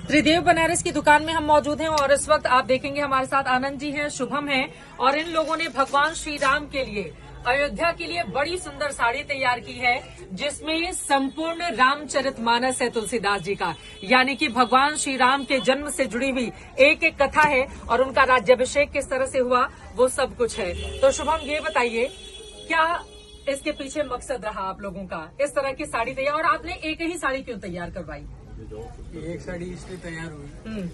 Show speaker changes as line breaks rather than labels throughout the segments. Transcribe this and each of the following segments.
त्रिदेव बनारस की दुकान में हम मौजूद हैं और इस वक्त आप देखेंगे हमारे साथ आनंद जी हैं, शुभम हैं और इन लोगों ने भगवान श्री राम के लिए अयोध्या के लिए बड़ी सुंदर साड़ी तैयार की है जिसमें संपूर्ण रामचरितमानस है तुलसीदास जी का, यानी कि भगवान श्री राम के जन्म से जुड़ी हुई एक एक कथा है और उनका राज्याभिषेक किस तरह से हुआ वो सब कुछ है। तो शुभम ये बताइए क्या इसके पीछे मकसद रहा आप लोगों का इस तरह की साड़ी तैयार, और आपने एक ही साड़ी क्यों तैयार करवाई?
एक साड़ी इसलिए तैयार हुई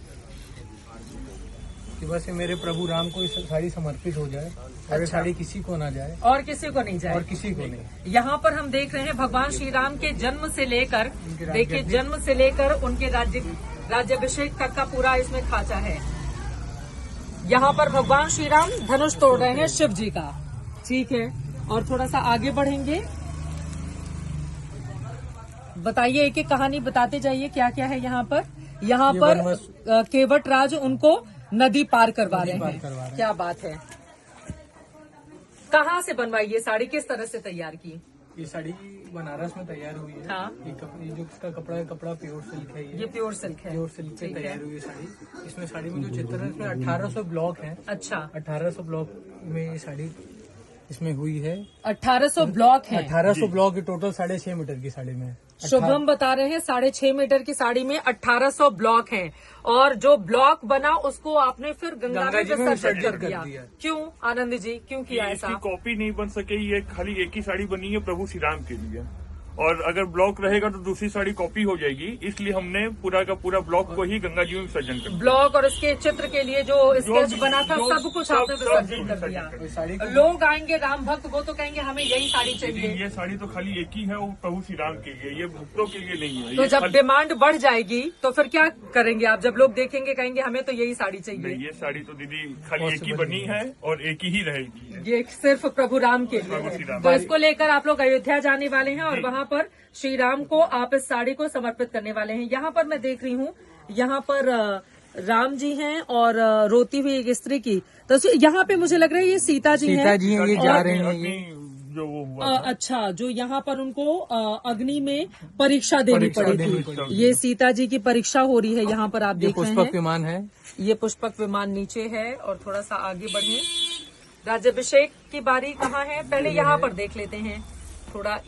कि बस ये मेरे प्रभु राम को इस साड़ी समर्पित हो जाए और ये साड़ी किसी को ना जाए
और किसी को नहीं जाए
और किसी को नहीं।
यहाँ पर हम देख रहे हैं भगवान श्री राम के जन्म से लेकर, देखिए जन्म से लेकर उनके राज्याभिषेक तक का पूरा इसमें खांचा है। यहाँ पर भगवान श्री राम धनुष तोड़ रहे हैं शिव जी का, ठीक है। और थोड़ा सा आगे बढ़ेंगे, बताइए एक एक कहानी बताते जाइए क्या क्या है यहाँ पर। यहाँ पर केवट राज उनको नदी पार करवा रहे हैं, क्या बात है। कहाँ से बनवाई ये साड़ी, किस तरह से तैयार की?
ये साड़ी बनारस में तैयार हुई है।
हाँ।
ये जो इसका कपड़ा प्योर सिल्क है। ये
प्योर सिल्क है,
प्योर सिल्क से तैयार हुई है साड़ी। इसमें साड़ी में जो चित्र है इसमें 1800 ब्लॉक है।
अच्छा,
1800 ब्लॉक में ये साड़ी इसमें हुई है।
1800 ब्लॉक है।
1800 ब्लॉक टोटल 6.5 मीटर की साड़ी में।
शुभम बता रहे हैं 6.5 मीटर की साड़ी में 1800 ब्लॉक हैं और जो ब्लॉक बना उसको आपने फिर गंगा में विसर्जित कर दिया। क्यों आनंद जी, क्यों किया ऐसा?
कॉपी नहीं बन सके, ये खाली एक ही साड़ी बनी है प्रभु श्री राम के लिए, और अगर ब्लॉक रहेगा तो दूसरी साड़ी कॉपी हो जाएगी, इसलिए हमने पूरा का पूरा ब्लॉक को ही गंगा जी में विसर्जन कर दिया।
ब्लॉक और उसके चित्र के लिए जो स्केच बना था सब कुछ आपने विसर्जन कर दिया। लोग आएंगे राम भक्त, वो तो कहेंगे हमें यही साड़ी चाहिए।
ये साड़ी तो खाली एक ही है, वो प्रभु श्री राम के लिए, ये भक्तों के लिए नहीं है।
तो जब डिमांड बढ़ जाएगी तो फिर क्या करेंगे आप? जब लोग देखेंगे कहेंगे हमें तो यही साड़ी चाहिए।
ये साड़ी तो दीदी खाली एक ही बनी है और एक ही रहेगी,
ये सिर्फ प्रभु राम के लिए। तो इसको लेकर आप लोग अयोध्या जाने वाले हैं और वहाँ पर श्री राम को आप इस साड़ी को समर्पित करने वाले हैं। यहाँ पर मैं देख रही हूँ, यहाँ पर राम जी हैं और रोती हुई एक स्त्री की तस्वीर। यहाँ पे मुझे लग रहा है ये सीता जी हैं।
ये जा रहे हैं ये
जो वो हुआ
अच्छा, जो यहाँ पर उनको अग्नि में परीक्षा देनी पड़ी थी, ये सीता जी की परीक्षा हो रही है। यहाँ पर आप देख रहे हैं
पुष्पक विमान है, ये
पुष्पक विमान नीचे है। और थोड़ा सा आगे बढ़े, राज्याभिषेक की बारी कहाँ है पहले यहाँ पर देख लेते हैं थोड़ा।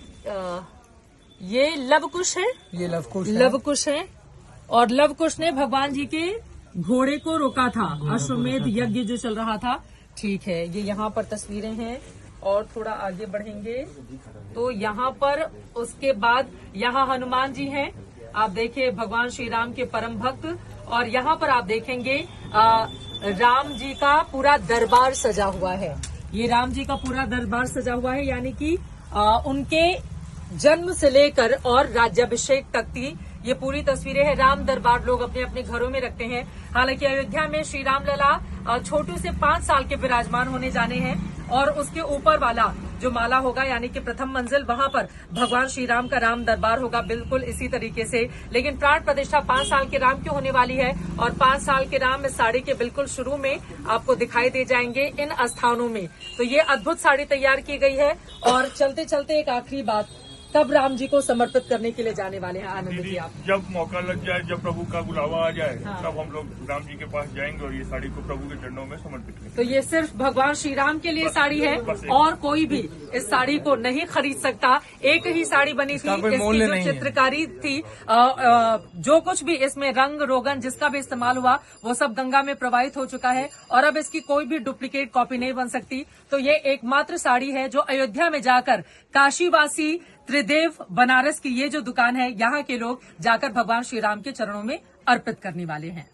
ये लवकुश है,
ये
लवकुश है और लवकुश ने भगवान जी के घोड़े को रोका था, अश्वमेध यज्ञ जो चल रहा था, ठीक है। ये यहाँ पर तस्वीरें हैं और थोड़ा आगे बढ़ेंगे तो यहाँ पर उसके बाद यहाँ हनुमान जी हैं, आप देखिए भगवान श्री राम के परम भक्त। और यहाँ पर आप देखेंगे राम जी का पूरा दरबार सजा हुआ है। ये राम जी का पूरा दरबार सजा हुआ है, यानी कि उनके जन्म से लेकर और राज्याभिषेक तक की ये पूरी तस्वीरें हैं। राम दरबार लोग अपने अपने घरों में रखते हैं। हालांकि अयोध्या में श्री राम लला छोटू से 5 साल के विराजमान होने जाने हैं और उसके ऊपर वाला जो माला होगा, यानी कि प्रथम मंजिल, वहां पर भगवान श्री राम का राम दरबार होगा बिल्कुल इसी तरीके से। लेकिन प्राण प्रतिष्ठा 5 साल के राम क्यों होने वाली है और 5 साल के राम इस साड़ी के बिल्कुल शुरू में आपको दिखाई दे जाएंगे इन स्थानों में। तो ये अद्भुत साड़ी तैयार की गई है। और चलते चलते एक आखिरी बात, तब राम जी को समर्पित करने के लिए जाने वाले हैं आनंद जी आप?
जब मौका लग जाए, जब प्रभु का बुलावा आ जाए,
हाँ।
तब हम लोग राम जी के पास जाएंगे और ये साड़ी को प्रभु के चरणों में समर्पित करेंगे।
तो ये सिर्फ भगवान श्री राम के लिए साड़ी है और कोई भी इस साड़ी को नहीं खरीद सकता। एक ही साड़ी बनी थी, इसकी जो चित्रकारी थी, जो कुछ भी इसमें रंग रोगन जिसका भी इस्तेमाल हुआ वो सब गंगा में प्रवाहित हो चुका है और अब इसकी कोई भी डुप्लीकेट कॉपी नहीं बन सकती। तो ये एकमात्र साड़ी है जो अयोध्या में जाकर काशीवासी त्रिदेव बनारस की ये जो दुकान है, यहाँ के लोग जाकर भगवान श्री राम के चरणों में अर्पित करने वाले हैं।